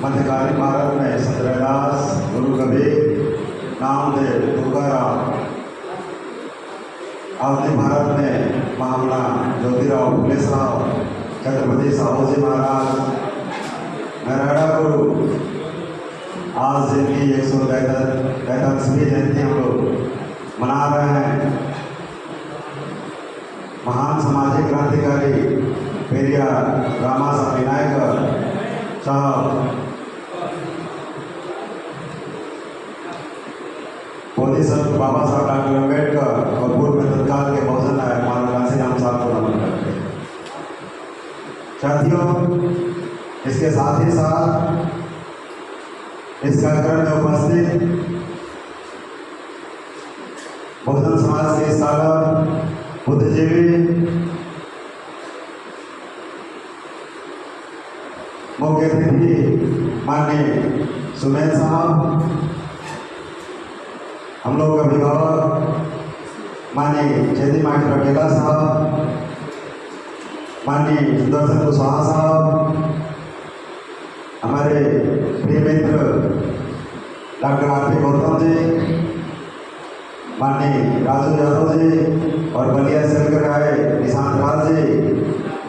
मध्यकालीन भारत में सतरदास, गुरु कबीर, नामदेव, तुकाराम, आधुनिक भारत में महामना ज्योतिराव फुले साहब, छत्रपति साहू जी महाराज, मेराडा गुरु, आज जिनकी 143वीं जयंती हम लोग मना रहे हैं। महान सामाजिक क्रांतिकारी पेरियार रामासामी नायकर साहब, मोदी संत बाबा साहब डॉक्टर अम्बेडकर और पूर्व में तत्काल के बहुजन नायक मानव कांशीराम साहब को नमन करते हैं। साथियों, इसके साथ ही साथ इस कार्यक्रम में उपस्थित बहुजन समाज के स्कॉलर, बुद्धिजीवी, मुख्य अतिथि माननीय सुमेर साहब, हम लोग का अभिभावक माननीय चेती माटी पटेला साहब, माननीय सुदर्शन कुशवाहा साहब, हमारे प्रिय मित्र डॉक्टर आरती गौतम जी, माननीय राजू यादव जी और बलिया से चलकर आए निशांत राज जी,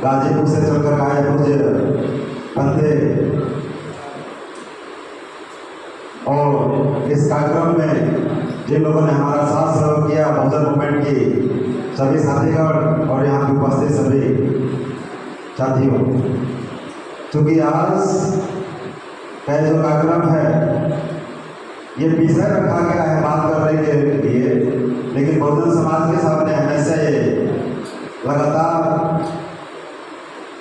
गाजीपुर से चलकर आए पूज्य बंदे, और इस कार्यक्रम में जिन लोगों ने हमारा साथ सहयोग किया, बहुजन मूवमेंट की सभी साथीगण और यहाँ पे उपस्थित सभी साथियों, क्योंकि आज का जो कार्यक्रम है ये विषय रखा गया है बात करने के लिए, लेकिन बहुजन समाज के सामने हमेशा ये लगातार,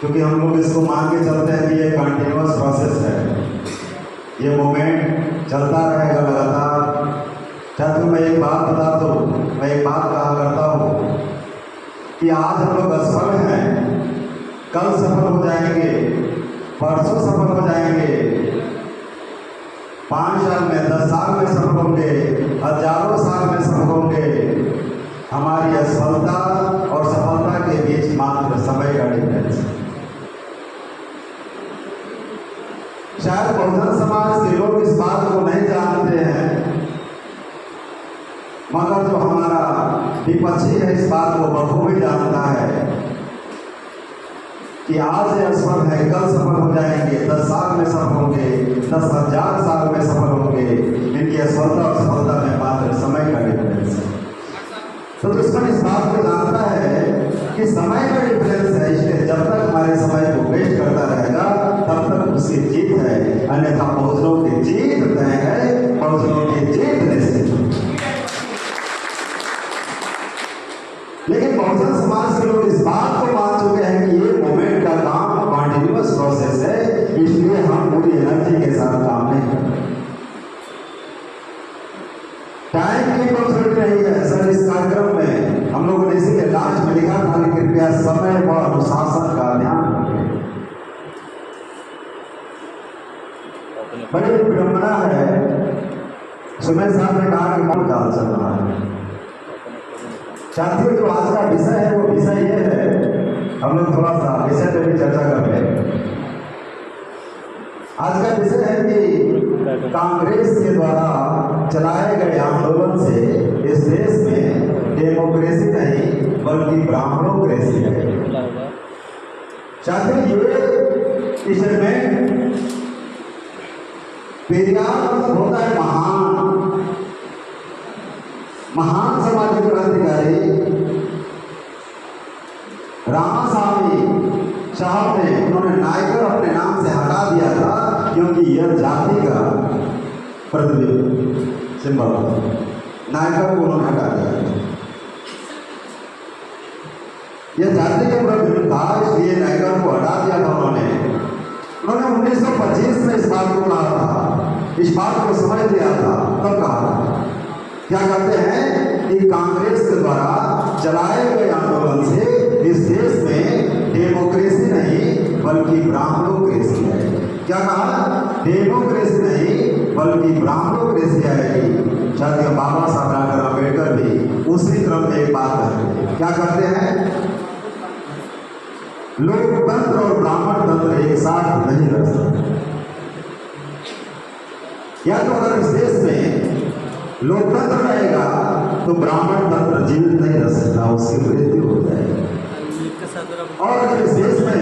क्योंकि हम लोग इसको मान के चलते हैं कि ये कंटिन्यूअस प्रोसेस है, ये मूवमेंट चलता रहेगा लगातार। चाहे मैं एक बात बता दूं, मैं एक बात कहा करता हूँ कि आज हम लोग असफल हैं, कल सफल हो जाएंगे, परसों सफल हो जाएंगे, 5 साल में, 10 साल में सफल होंगे, हजारों साल में सफल होंगे। हमारी असफलता और सफलता के बीच मात्र समय का डिफरेंस है। शायद बहुजन समाज के लोग इस बात को नहीं जानते हैं, मगर जो हमारा विपक्षी है इस बात को बखूबी जानता है कि आज ये असफल है, कल सफल हो जाएंगे, 10 साल में सफल होंगे, 10,000 साल में सफल होंगे। इनकी असफलता और सफलता में मात्र समय का डिफरेंस है। तो दुश्मन इस बात को जानता है कि समय का डिफरेंस है, इसलिए जब तक हमारे समय को वेस्ट करता रहेगा तब तक उसकी जीत है, अन्यथा बहुजनों की जीत तय है, बहुजनों की जीत निश्चित है। लेकिन बहुजन समाज के लोग इस बात को मान चुके हैं कि ये मूवमेंट का काम कॉन्टिन्यूअस प्रोसेस है, इसलिए हम पूरी एनर्जी के साथ काम नहीं करते। टाइम की कंसल्ट रही है सर, इस कार्यक्रम में हम लोगों ने इसीलिए लास्ट में लिखा था कि कृपया समय व अनुशासन का ध्यान रखें। बड़ी विडंबना है, सुमेर साहब ने कहा कि कौन काल चल रहा है। साथियों, जो आज का विषय है वो विषय ये है, हम लोग थोड़ा सा विषय पे भी चर्चा कर रहे हैं। आज का विषय है कि कांग्रेस के द्वारा चलाए गए आंदोलन से इस देश में डेमोक्रेसी नहीं बल्कि ब्राह्मणोक्रेसी है। साथियों, ये स्टेटमेंट पेरियार मतलब होता है महान सामाजिक क्रांतिकारी रामासामी साहब ने, उन्होंने नायकर अपने नाम से हटा दिया था क्योंकि यह जाति का प्रतिबिंब सिंबल, नायकर को उन्होंने हटा दिया। यह जाति का प्रतिबिंब था, इसलिए नायकर को हटा दिया था उन्होंने 1925 में इस बात को कहा था, इस बात को समझ लिया था, तब कहा था। क्या कहते हैं कि कांग्रेस के द्वारा चलाए गए आंदोलन से इस देश में डेमोक्रेसी नहीं बल्कि ब्राह्मणोक्रेसी है। क्या कहा? डेमोक्रेसी नहीं बल्कि ब्राह्मणोक्रेसी आएगी। साथियों, बाबा साहब डॉक्टर अम्बेडकर भी उसी क्रम में एक बात करते हैं। क्या करते हैं? लोकतंत्र और ब्राह्मण तंत्र एक साथ नहीं रह सकते। अगर इस देश में लोकतंत्र रहेगा तो ब्राह्मण तंत्र जीवित नहीं रह सकता, उसकी मृत्यु हो जाएगी। और अगर इस देश में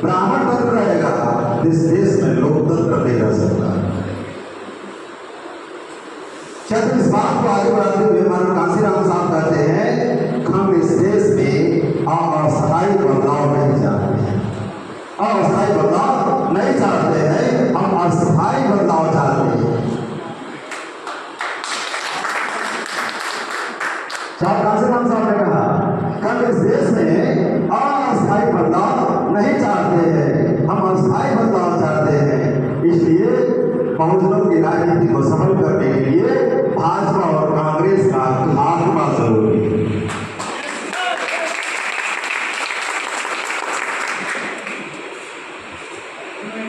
ब्राह्मण तंत्र रहेगा तो इस देश में लोकतंत्र नहीं रह सकता। शायद इस बात को आगे बढ़ाते हुए हमारे कांसीराम साहब कहते हैं, हम इस देश में अस्थायी बदलाव नहीं चाहते हैं, अस्थायी बदलाव नहीं चाहते हैं, हम अस्थायी बदलाव चाहते हैं। कांसीराम साहब ने कहा, हम इस देश में अस्थायी बदलाव नहीं चाहते हैं, हम अस्थायी बदलाव चाहते हैं। इसलिए बहुजनों की राजनीति को सफल करने के लिए भाजपा और कांग्रेस का खात्मा जरूरी है।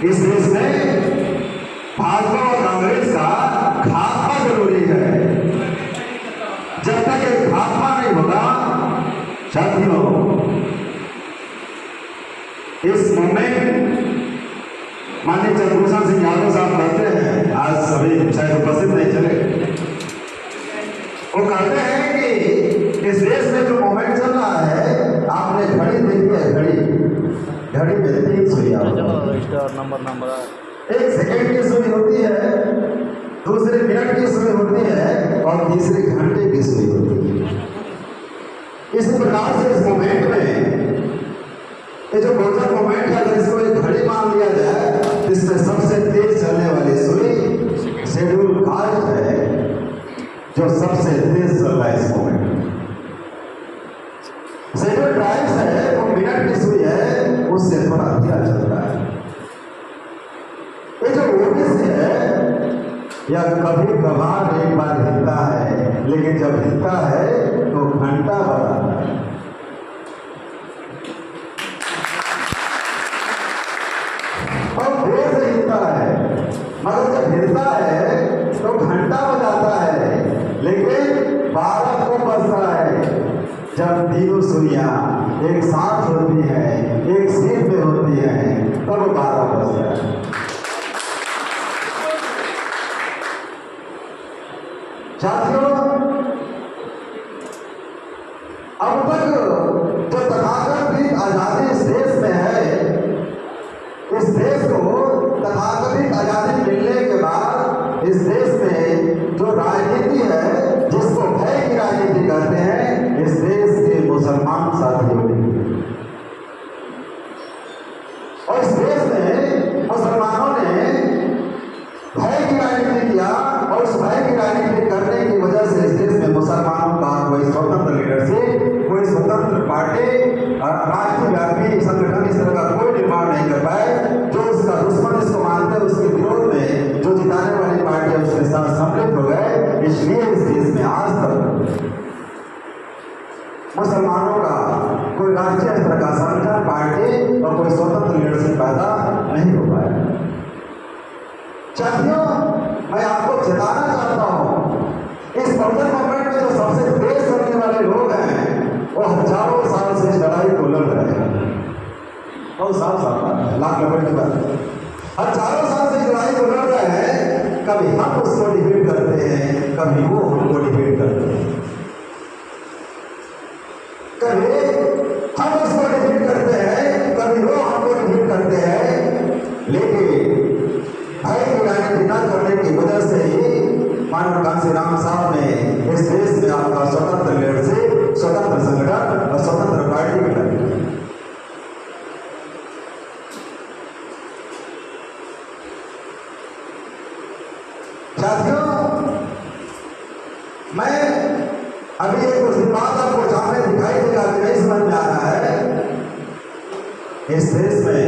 इस देश में भाजपा और कांग्रेस का खात्मा जरूरी है। जब तक ये खात्मा नहीं होगा, साथियों, इस मूवमेंट माननीय चंद्रभूषण सिंह यादव साहब कहते हैं, आज सभी शायद उपस्थित नहीं चले, वो कहते हैं कि इस देश में जो मूवमेंट चल रहा है, आपने घड़ी देखी है, घड़ी में 3 सुइयां एक सेकंड की सुई होती है, दूसरे मिनट की सुई होती है और तीसरे घंटे की सुई होती है। इस प्रकार से इस मूवमेंट में ये जो बहुजन मूवमेंट है, अगर इसको एक घड़ी मान लिया जाए, इसमें सबसे तेज चलने वाली सुई शेड्यूल कास्ट है, जो सबसे तेज चल रहा है इस मूवमेंट में। शेड्यूल ट्राइब्स है, वो मिनट की सुई है, उससे थोड़ा धीरा चल रहा है। ये जो ओबीसी है, या कभी कभार एक बार हिलता है, लेकिन जब हिलता है तो घंटा बजाता है। और देर से हिलता है, मगर जब हिलता है तो घंटा बजाता है, लेकिन 12 को बजता है। जब तीनों सुइयां एक साथ होती है, एक सीट में होती है, तब 12 बजता है। साथियों, अब तक जो तथाकथित आजादी इस देश में है, इस देश को तथाकथित आजादी मिलने के बाद इस देश में जो राजनीति है, जिसको भय की राजनीति कहते हैं, इस देश के मुसलमान साथियों ने, और इस देश में मुसलमानों ने भय की राजनीति किया, और उस भय की राजनीति करने की वजह से इस देश में मुसलमानों का कोई स्वतंत्र लीडरशिप, कोई स्वतंत्र पार्टी, राष्ट्रव्यापी संगठन इस तरह का कोई निर्माण नहीं कर पाए। जो उसका दुश्मन इसको मानते हैं, उसके विरोध में जो जिताने वाली पार्टी है उसके साथ सम्मिलित हो गए। इसलिए इस देश में आज तक मुसलमानों का कोई राष्ट्रीय स्तर का संगठन, पार्टी और कोई स्वतंत्र लीडरशिप पैदा नहीं हो पाया। साथियों, मैं आपको चेताना चाहता हूं, इस बहुजन मूवमेंट में जो सबसे तेज चलने वाले लोग हैं, वो हजारों साल से इस लड़ाई को लड़ रहे हैं। बहुत साल लाख लपट की बात, हजारों साल से इस लड़ाई को लड़ रहे हैं। कभी हम उसको डिफीट करते हैं, कभी वो हमको डिफीट करते हैं, कभी हम उसको डिफीट करते हैं, कभी वो हमको डिफीट करते हैं। लेकिन भय की राजनीति न करने की वजह से ही माननीय कांसीराम साहब ने इस देश में आपका स्वतंत्र लीडरशिप, स्वतंत्र संगठन और स्वतंत्र पार्टी बनाई। साथियों, मैं अभी एक कुछ बात आपको सामने दिखाई देगा कि नहीं समझ में आ रहा है। इस देश में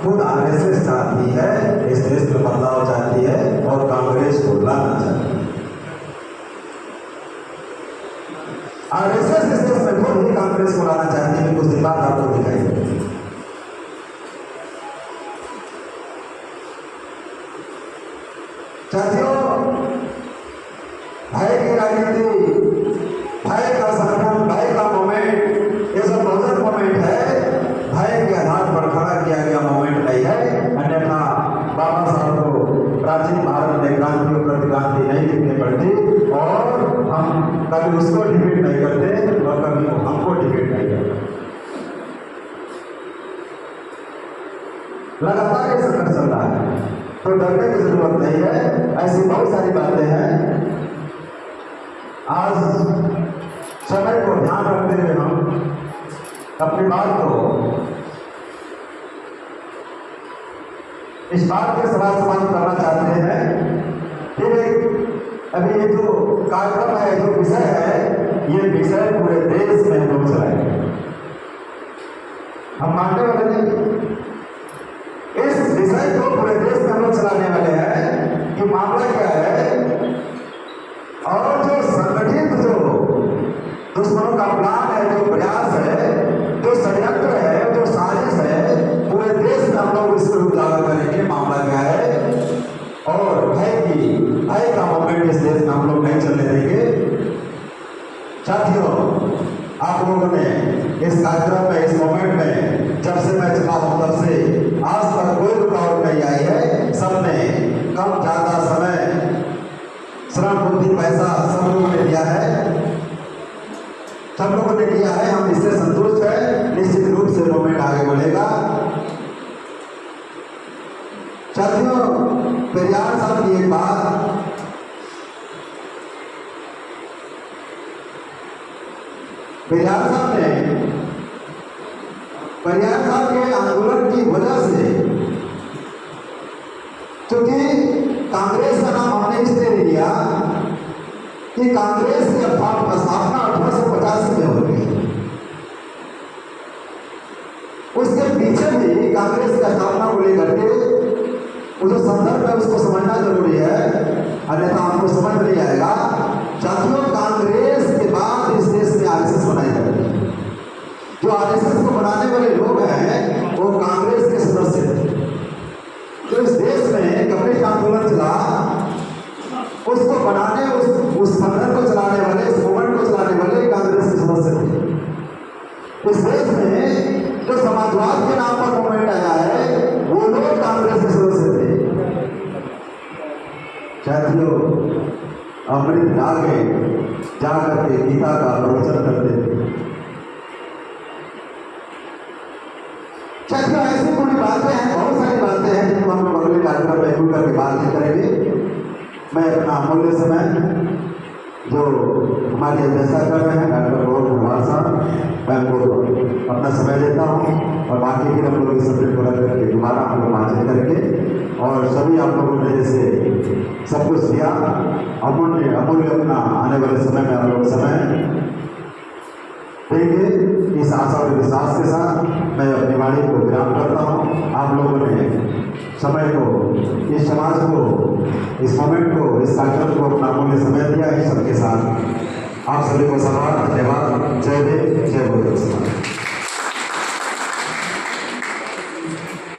खुद आरएसएस चाहती है, इस देश में बदलाव चाहती है और कांग्रेस को लाना चाहती है। आरएसएस इस देश में खुद ही कांग्रेस को लाना चाहती है। कुछ दिन बाद आपको दिखाई देगी। साथियों, भय की राजनीति, भय का संगठन, भय का मूवमेंट, ये सब बहुजन मूवमेंट है, भय के आधार पर खड़ा किया गया मूवमेंट नहीं है। अन्यथा बाबा साहब को प्राचीन भारत में क्रांति और प्रतिभा संकट चल रहा है, तो डरने की जरूरत नहीं है। ऐसी बहुत सारी बातें हैं। आज समय को ध्यान रखते हुए हम अपनी बात को इस बात के सवाल समाप्त करना चाहते हैं कि अभी ये जो कार्यक्रम है, जो विषय है, ये विषय पूरे देश में हम लोग चलाएंगे। हम मानने वाले नहीं, इस विषय को पूरे देश में हम लोग चलाने वाले हैं कि मामला क्या है और जो संगठित जो दुश्मनों का प्लान है, जो प्रयास है, जो षड्यंत्र है, जो साजिश है, पूरे देश में हम लोग इसको उजागर करेंगे। मामला क्या है और भय का मोमेंट इस देश में हम लोग नहीं चलने देंगे। साथियों, आप लोगों ने इस कार्यक्रम में, इस मोमेंट में, जब से मैं चला हूं तब से आज तक कोई रुकावट नहीं आई है। सबने कम ज्यादा समय, श्रम, बुद्धि, पैसा सब लोगों ने दिया है, सब लोगों ने दिया है। हम इससे संतुष्ट हैं। निश्चित रूप से मोमेंट आगे बढ़ेगा। साथियों, पेरियार साहब की एक बात, पेरियार साहब के आंदोलन की वजह से, क्योंकि कांग्रेस का नाम हमने इसलिए लिया कि कांग्रेस की स्थापना 1885 में हो गई। उसके पीछे भी कांग्रेस की स्थापना को लेकर के वो जो संदर्भ है उसको समझना जरूरी है, अन्यथा आपको समझ नहीं आएगा। साथियों, कांग्रेस के बाद इस देश में आरएसएस बनाई जाती है। जो आरएसएस को बनाने वाले लोग हैं वो कांग्रेस के सदस्य थे। जो इस देश में कम्युनिस्ट आंदोलन चला, उसको बनाने, उस संगठन को चलाने वाले, उस मूवमेंट को चलाने वाले कांग्रेस के सदस्य थे। इस देश में जो समाजवाद के नाम पर मूवमेंट आया है वो लोग कांग्रेस के सदस्य थे। साथियों, अमृत लागे जाकर के गीता का प्रवचन करते थे। साथियों, ऐसी पूरी बातें हैं, बहुत सारी बातें हैं जिनको हम लोग अगले कार्यक्रम में खुल करके बात करेंगे। मैं अपना अमूल्य समय जो हमारी अध्यक्षता कर रहे हैं डॉक्टर गौरव कुमार साहब, मैं उनको अपना समय देता हूँ और बाकी फिर हम लोग इस सब्जेक्ट को रख करके दोबारा हम लोग बातचीत करेंगे। और सभी आप लोगों ने जैसे सब कुछ दिया, अमूल्य अपना आने वाले समय में हम लोग समय देंगे। इस आशा और विश्वास के साथ मैं अपनी वाणी को विराम करता हूँ। आप लोगों ने समय को, इस समाज को, इस मोमेंट को, इस कार्यक्रम को अपना अमूल्य समय दिया। इस सबके साथ आप सभी को धन्यवाद। जय देव, जय बोले।